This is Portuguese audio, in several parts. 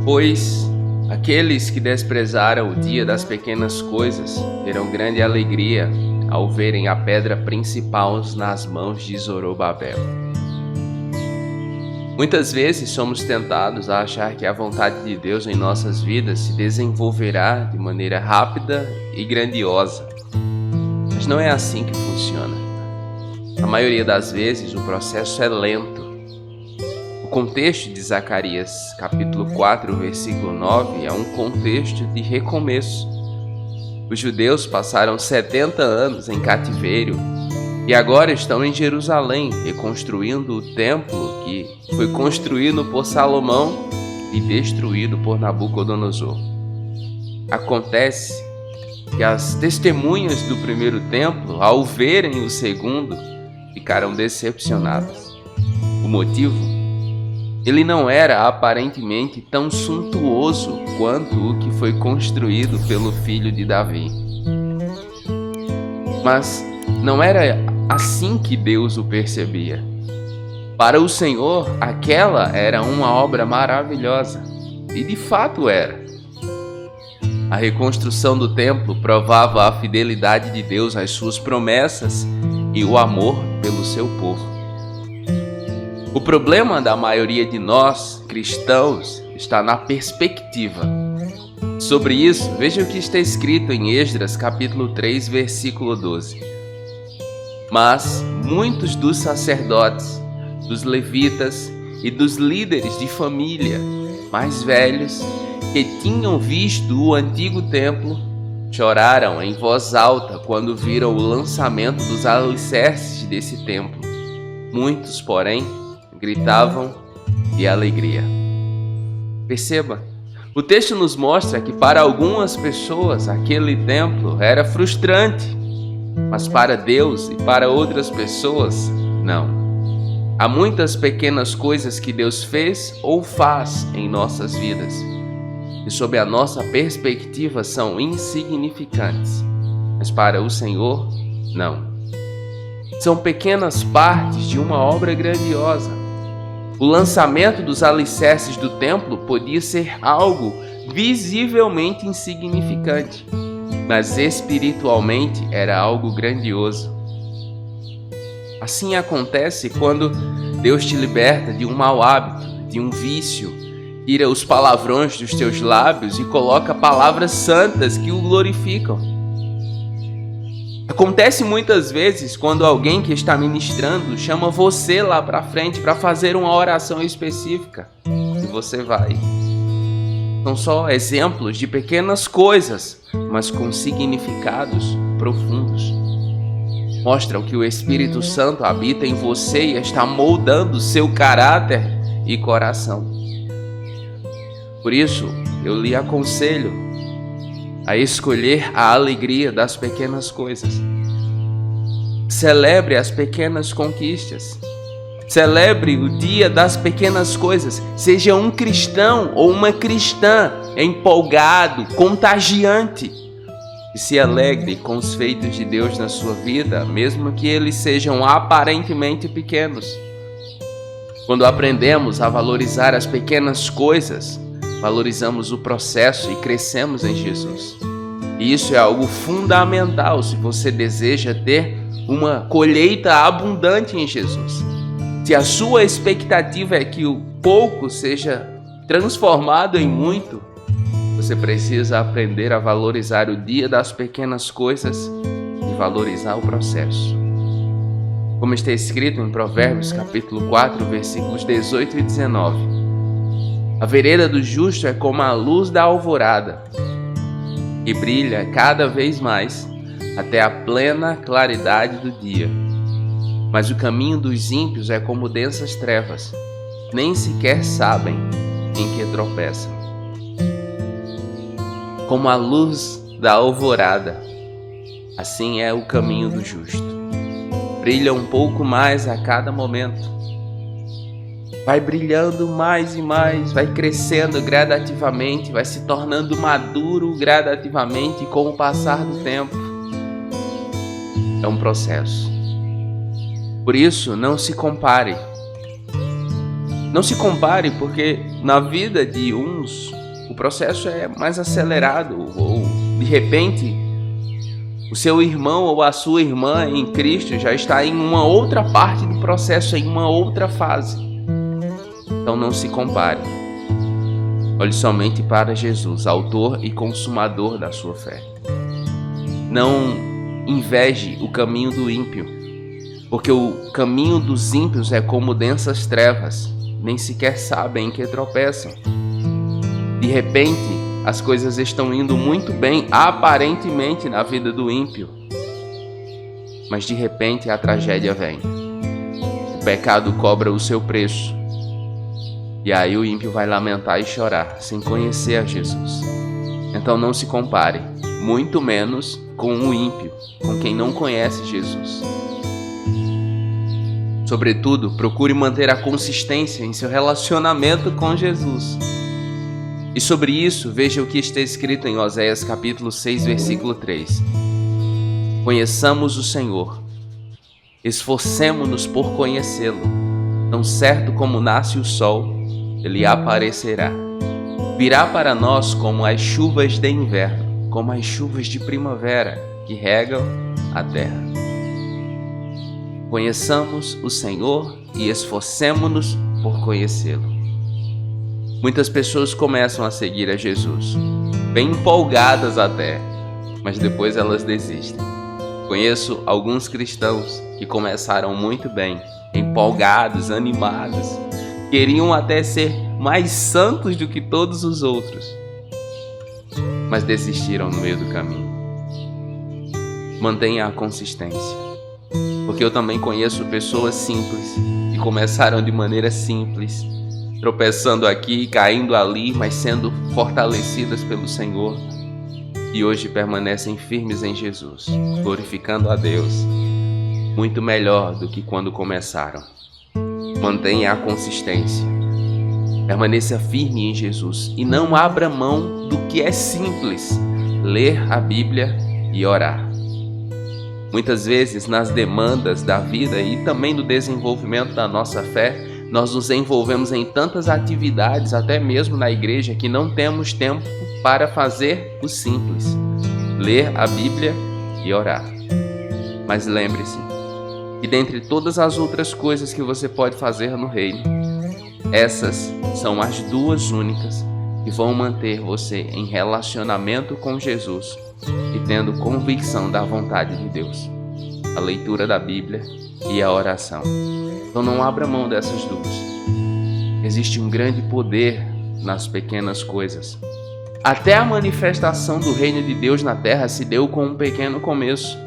Pois aqueles que desprezaram o dia das pequenas coisas terão grande alegria ao verem a pedra principal nas mãos de Zorobabel. Muitas vezes somos tentados a achar que a vontade de Deus em nossas vidas se desenvolverá de maneira rápida e grandiosa. Mas não é assim que funciona. Na maioria das vezes o processo é lento. O contexto de Zacarias, capítulo 4, versículo 9, é um contexto de recomeço. Os judeus passaram 70 anos em cativeiro e agora estão em Jerusalém, reconstruindo o templo que foi construído por Salomão e destruído por Nabucodonosor. Acontece que as testemunhas do primeiro templo, ao verem o segundo, ficaram decepcionadas. O motivo? Ele não era aparentemente tão suntuoso quanto o que foi construído pelo filho de Davi. Mas não era assim que Deus o percebia. Para o Senhor, aquela era uma obra maravilhosa, e de fato era. A reconstrução do templo provava a fidelidade de Deus às suas promessas e o amor pelo seu povo. O problema da maioria de nós, cristãos, está na perspectiva. Sobre isso, veja o que está escrito em Esdras, capítulo 3, versículo 12. Mas muitos dos sacerdotes, dos levitas e dos líderes de família mais velhos que tinham visto o antigo templo choraram em voz alta quando viram o lançamento dos alicerces desse templo. Muitos, porém, gritavam de alegria. Perceba, o texto nos mostra que para algumas pessoas aquele templo era frustrante, mas para Deus e para outras pessoas, não. Há muitas pequenas coisas que Deus fez ou faz em nossas vidas, e sob a nossa perspectiva são insignificantes, mas para o Senhor, não. São pequenas partes de uma obra grandiosa. O lançamento dos alicerces do templo podia ser algo visivelmente insignificante, mas espiritualmente era algo grandioso. Assim acontece quando Deus te liberta de um mau hábito, de um vício, tira os palavrões dos teus lábios e coloca palavras santas que o glorificam. Acontece muitas vezes quando alguém que está ministrando chama você lá para frente para fazer uma oração específica e você vai. São só exemplos de pequenas coisas, mas com significados profundos. Mostram que o Espírito Santo habita em você e está moldando seu caráter e coração. Por isso, eu lhe aconselho a escolher a alegria das pequenas coisas. Celebre as pequenas conquistas. Celebre o dia das pequenas coisas. Seja um cristão ou uma cristã empolgado, contagiante. E se alegre com os feitos de Deus na sua vida, mesmo que eles sejam aparentemente pequenos. Quando aprendemos a valorizar as pequenas coisas, valorizamos o processo e crescemos em Jesus. E isso é algo fundamental se você deseja ter uma colheita abundante em Jesus. Se a sua expectativa é que o pouco seja transformado em muito, você precisa aprender a valorizar o dia das pequenas coisas e valorizar o processo. Como está escrito em Provérbios capítulo 4, versículos 18 e 19. A vereda do justo é como a luz da alvorada, que brilha cada vez mais até a plena claridade do dia. Mas o caminho dos ímpios é como densas trevas, nem sequer sabem em que tropeçam. Como a luz da alvorada, assim é o caminho do justo. Brilha um pouco mais a cada momento. Vai brilhando mais e mais, vai crescendo gradativamente, vai se tornando maduro gradativamente com o passar do tempo. É um processo. Por isso, não se compare. Não se compare, porque na vida de uns o processo é mais acelerado, ou de repente o seu irmão ou a sua irmã em Cristo já está em uma outra parte do processo, em uma outra fase. Então não se compare. Olhe somente para Jesus, autor e consumador da sua fé. Não inveje o caminho do ímpio, porque o caminho dos ímpios é como densas trevas, nem sequer sabem em que tropeçam. De repente, as coisas estão indo muito bem, aparentemente, na vida do ímpio. Mas de repente a tragédia vem. O pecado cobra o seu preço. E aí o ímpio vai lamentar e chorar, sem conhecer a Jesus. Então não se compare, muito menos com o ímpio, com quem não conhece Jesus. Sobretudo, procure manter a consistência em seu relacionamento com Jesus. E sobre isso, veja o que está escrito em Oséias capítulo 6, versículo 3. Conheçamos o Senhor, esforcemo-nos por conhecê-lo. Tão certo como nasce o sol, ele aparecerá. Virá para nós como as chuvas de inverno, como as chuvas de primavera que regam a terra. Conheçamos o Senhor e esforcemo-nos por conhecê-lo. Muitas pessoas começam a seguir a Jesus, bem empolgadas até, mas depois elas desistem. Conheço alguns cristãos que começaram muito bem, empolgados, animados, queriam até ser mais santos do que todos os outros, mas desistiram no meio do caminho. Mantenha a consistência, porque eu também conheço pessoas simples que começaram de maneira simples, tropeçando aqui, caindo ali, mas sendo fortalecidas pelo Senhor, e hoje permanecem firmes em Jesus, glorificando a Deus, muito melhor do que quando começaram. Mantenha a consistência, permaneça firme em Jesus e não abra mão do que é simples, ler a Bíblia e orar. Muitas vezes, nas demandas da vida e também do desenvolvimento da nossa fé, nós nos envolvemos em tantas atividades, até mesmo na igreja, que não temos tempo para fazer o simples, ler a Bíblia e orar. Mas lembre-se que dentre todas as outras coisas que você pode fazer no reino, essas são as duas únicas que vão manter você em relacionamento com Jesus e tendo convicção da vontade de Deus: a leitura da Bíblia e a oração. Então não abra mão dessas duas. Existe um grande poder nas pequenas coisas. Até a manifestação do reino de Deus na terra se deu com um pequeno começo.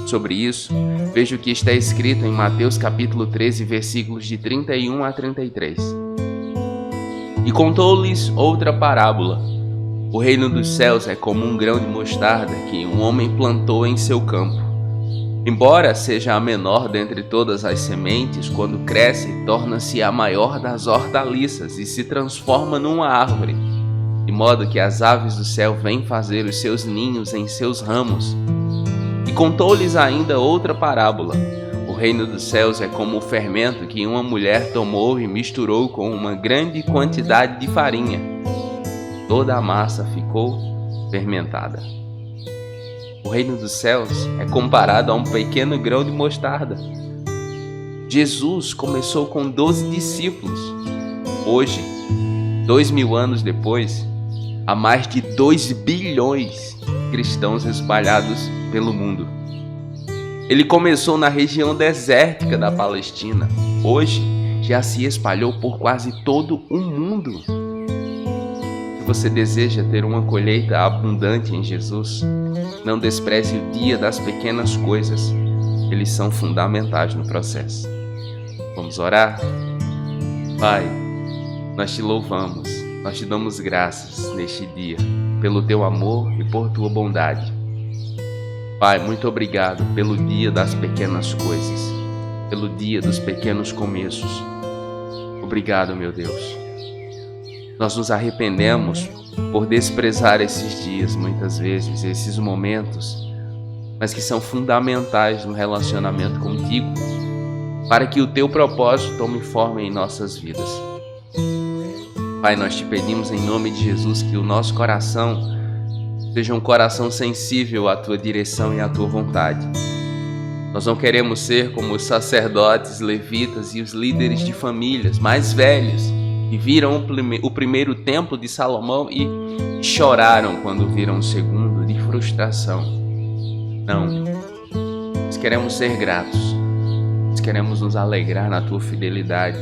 Sobre isso, veja o que está escrito em Mateus capítulo 13, versículos de 31 a 33. E contou-lhes outra parábola. O reino dos céus é como um grão de mostarda que um homem plantou em seu campo. Embora seja a menor dentre todas as sementes, quando cresce, torna-se a maior das hortaliças e se transforma numa árvore, de modo que as aves do céu vêm fazer os seus ninhos em seus ramos. E contou-lhes ainda outra parábola. O reino dos céus é como o fermento que uma mulher tomou e misturou com uma grande quantidade de farinha. Toda a massa ficou fermentada. O reino dos céus é comparado a um pequeno grão de mostarda. Jesus começou com 12 discípulos. Hoje, 2000 anos depois, há mais de 2 bilhões de cristãos espalhados pelo mundo. Ele começou na região desértica da Palestina. Hoje, já se espalhou por quase todo o mundo. Se você deseja ter uma colheita abundante em Jesus, não despreze o dia das pequenas coisas. Eles são fundamentais no processo. Vamos orar? Pai, nós te louvamos, nós te damos graças neste dia, pelo teu amor e por tua bondade. Pai, muito obrigado pelo dia das pequenas coisas, pelo dia dos pequenos começos. Obrigado, meu Deus. Nós nos arrependemos por desprezar esses dias, muitas vezes, esses momentos, mas que são fundamentais no relacionamento contigo, para que o teu propósito tome forma em nossas vidas. Pai, nós te pedimos em nome de Jesus que o nosso coração seja um coração sensível à tua direção e à tua vontade. Nós não queremos ser como os sacerdotes, levitas e os líderes de famílias mais velhos que viram o primeiro templo de Salomão e choraram quando viram o segundo de frustração. Não, nós queremos ser gratos, nós queremos nos alegrar na tua fidelidade,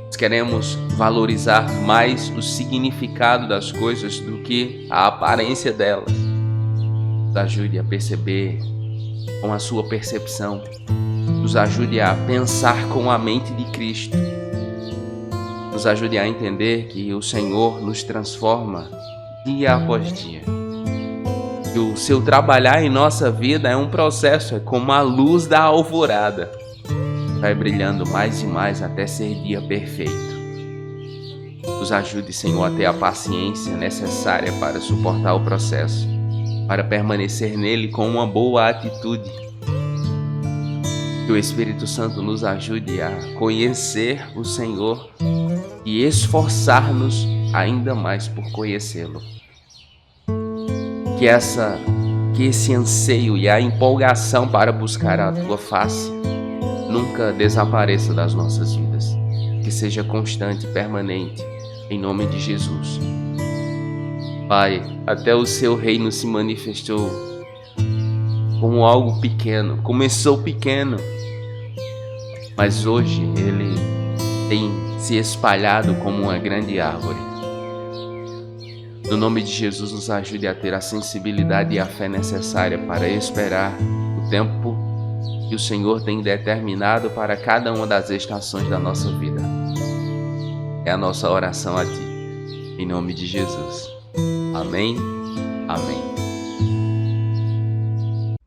nós queremos valorizar mais o significado das coisas do que a aparência delas. Nos ajude a perceber com a sua percepção, nos ajude a pensar com a mente de Cristo, nos ajude a entender que o Senhor nos transforma dia após dia, que o seu trabalhar em nossa vida é um processo, é como a luz da alvorada, vai brilhando mais e mais até ser dia perfeito. Nos ajude, Senhor, a ter a paciência necessária para suportar o processo, para permanecer nele com uma boa atitude. Que o Espírito Santo nos ajude a conhecer o Senhor e esforçar-nos ainda mais por conhecê-lo. Que esse anseio e a empolgação para buscar a tua face nunca desapareça das nossas vidas. Que seja constante e permanente, em nome de Jesus. Pai, até o seu reino se manifestou como algo pequeno, começou pequeno, mas hoje ele tem se espalhado como uma grande árvore. No nome de Jesus, nos ajude a ter a sensibilidade e a fé necessária para esperar o tempo que o Senhor tem determinado para cada uma das estações da nossa vida. É a nossa oração a Ti, em nome de Jesus. Amém, amém.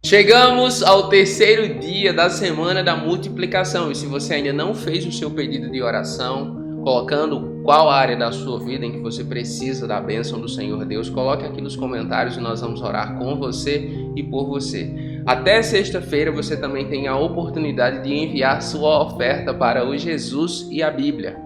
Chegamos ao terceiro dia da semana da multiplicação. E se você ainda não fez o seu pedido de oração, colocando qual área da sua vida em que você precisa da bênção do Senhor Deus, coloque aqui nos comentários e nós vamos orar com você e por você. Até sexta-feira você também tem a oportunidade de enviar sua oferta para o Jesus e a Bíblia,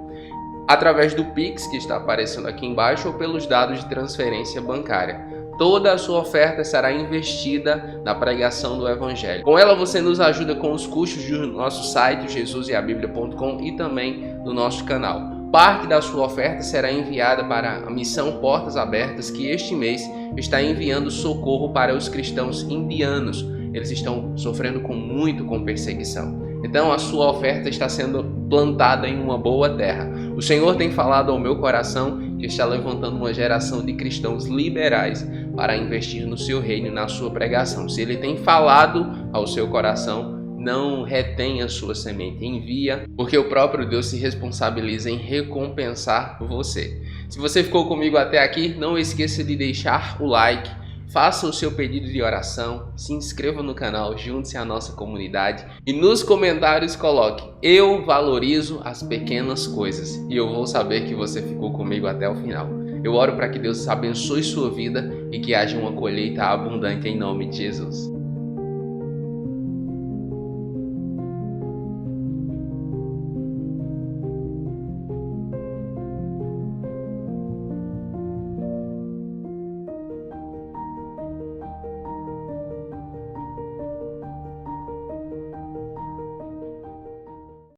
através do Pix que está aparecendo aqui embaixo ou pelos dados de transferência bancária. Toda a sua oferta será investida na pregação do Evangelho. Com ela você nos ajuda com os custos do nosso site, jesuseabiblia.com, e também do nosso canal. Parte da sua oferta será enviada para a Missão Portas Abertas, que este mês está enviando socorro para os cristãos indianos. Eles estão sofrendo muito com perseguição. Então a sua oferta está sendo plantada em uma boa terra. O Senhor tem falado ao meu coração que está levantando uma geração de cristãos liberais para investir no seu reino e na sua pregação. Se Ele tem falado ao seu coração, não retenha sua semente, envia, porque o próprio Deus se responsabiliza em recompensar você. Se você ficou comigo até aqui, não esqueça de deixar o like, faça o seu pedido de oração, se inscreva no canal, junte-se à nossa comunidade e nos comentários coloque: eu valorizo as pequenas coisas, e eu vou saber que você ficou comigo até o final. Eu oro para que Deus abençoe sua vida e que haja uma colheita abundante em nome de Jesus.